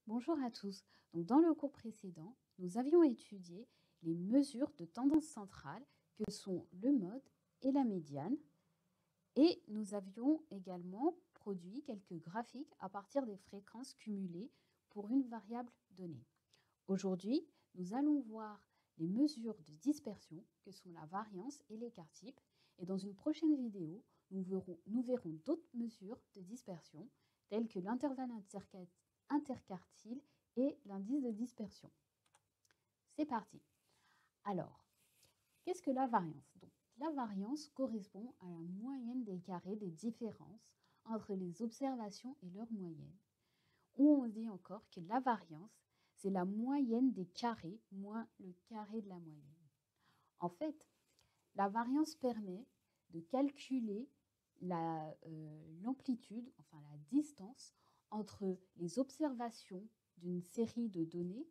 Bonjour à tous. Donc, dans le cours précédent, nous avions étudié les mesures de tendance centrale que sont le mode et la médiane. Et nous avions également produit quelques graphiques à partir des fréquences cumulées pour une variable donnée. Aujourd'hui, nous allons voir les mesures de dispersion que sont la variance et l'écart-type. Et dans une prochaine vidéo, nous verrons d'autres mesures de dispersion telles que l'intervalle interquartile et l'indice de dispersion. C'est parti. Alors, qu'est-ce que la variance? Donc, la variance correspond à la moyenne des carrés des différences entre les observations et leur moyenne. Ou on dit encore que la variance, c'est la moyenne des carrés moins le carré de la moyenne. En fait, la variance permet de calculer l'amplitude, enfin la distance entre les observations d'une série de données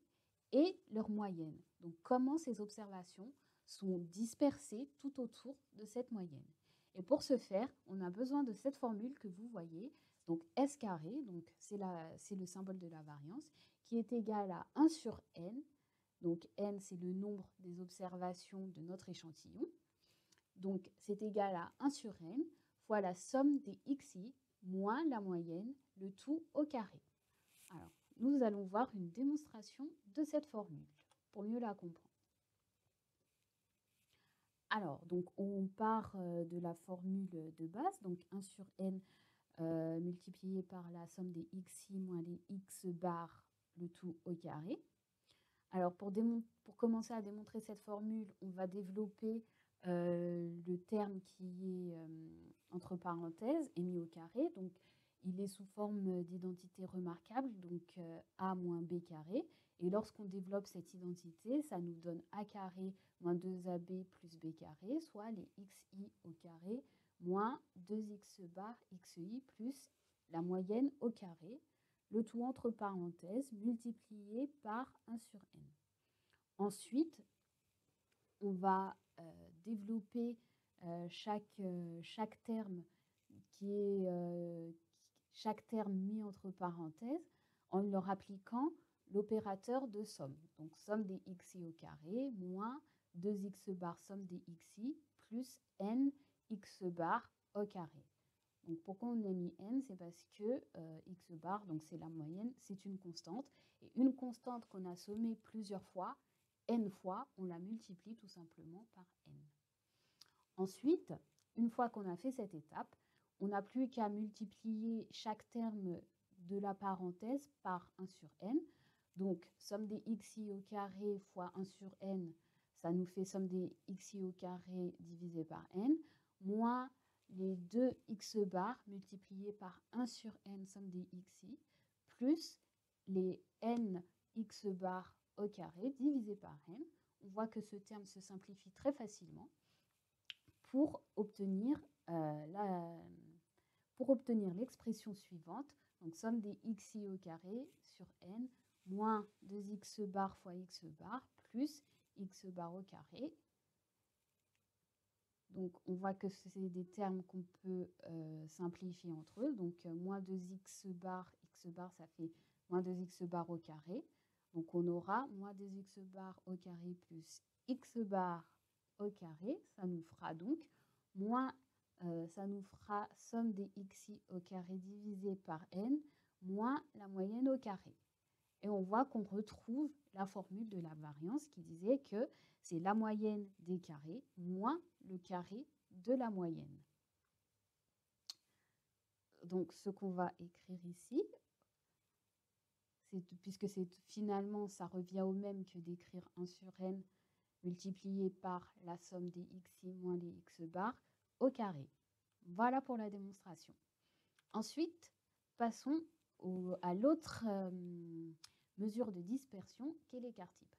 et leur moyenne. Donc comment ces observations sont dispersées tout autour de cette moyenne. Et pour ce faire, on a besoin de cette formule que vous voyez, donc S carré, donc c'est le symbole de la variance, qui est égal à 1 sur n. Donc n, c'est le nombre des observations de notre échantillon. Donc c'est égal à 1 sur n fois la somme des xi moins la moyenne, le tout au carré. Alors, nous allons voir une démonstration de cette formule pour mieux la comprendre. Alors, donc on part de la formule de base, donc 1 sur n multiplié par la somme des xi moins les x bar, le tout au carré. Alors, pour commencer à démontrer cette formule, on va développer le terme qui est entre parenthèses et mis au carré. Donc, il est sous forme d'identité remarquable, donc a moins b carré. Et lorsqu'on développe cette identité, ça nous donne a carré moins 2ab plus b carré, soit les xi au carré moins 2x bar xi plus la moyenne au carré, le tout entre parenthèses multiplié par 1 sur n. Ensuite, on va développer chaque terme chaque terme mis entre parenthèses en leur appliquant l'opérateur de somme. Donc somme des xi au carré moins 2x bar somme des xi plus n x bar au carré. Donc pourquoi on a mis n? C'est parce que x bar, donc c'est la moyenne, c'est une constante. Et une constante qu'on a sommée plusieurs fois, n fois, on la multiplie tout simplement par n. Ensuite, une fois qu'on a fait cette étape, on n'a plus qu'à multiplier chaque terme de la parenthèse par 1 sur n. Donc, somme des xi au carré fois 1 sur n, ça nous fait somme des xi au carré divisé par n, moins les 2 x bar multipliés par 1 sur n, somme des xi, plus les n x bar au carré divisé par n. On voit que ce terme se simplifie très facilement pour obtenir l'expression suivante, donc somme des xi au carré sur n moins 2x bar fois x bar plus x bar au carré. Donc on voit que c'est des termes qu'on peut simplifier entre eux. Donc moins 2x bar ça fait moins 2x bar au carré. Donc on aura moins 2x bar au carré plus x bar au carré. Ça nous fera donc ça nous fera somme des xi au carré divisé par n moins la moyenne au carré. Et on voit qu'on retrouve la formule de la variance qui disait que c'est la moyenne des carrés moins le carré de la moyenne. Donc ce qu'on va écrire ici, puisque finalement ça revient au même que d'écrire 1 sur n multiplié par la somme des xi moins les x bar au carré. Voilà pour la démonstration. Ensuite, passons à l'autre mesure de dispersion qu'est l'écart-type.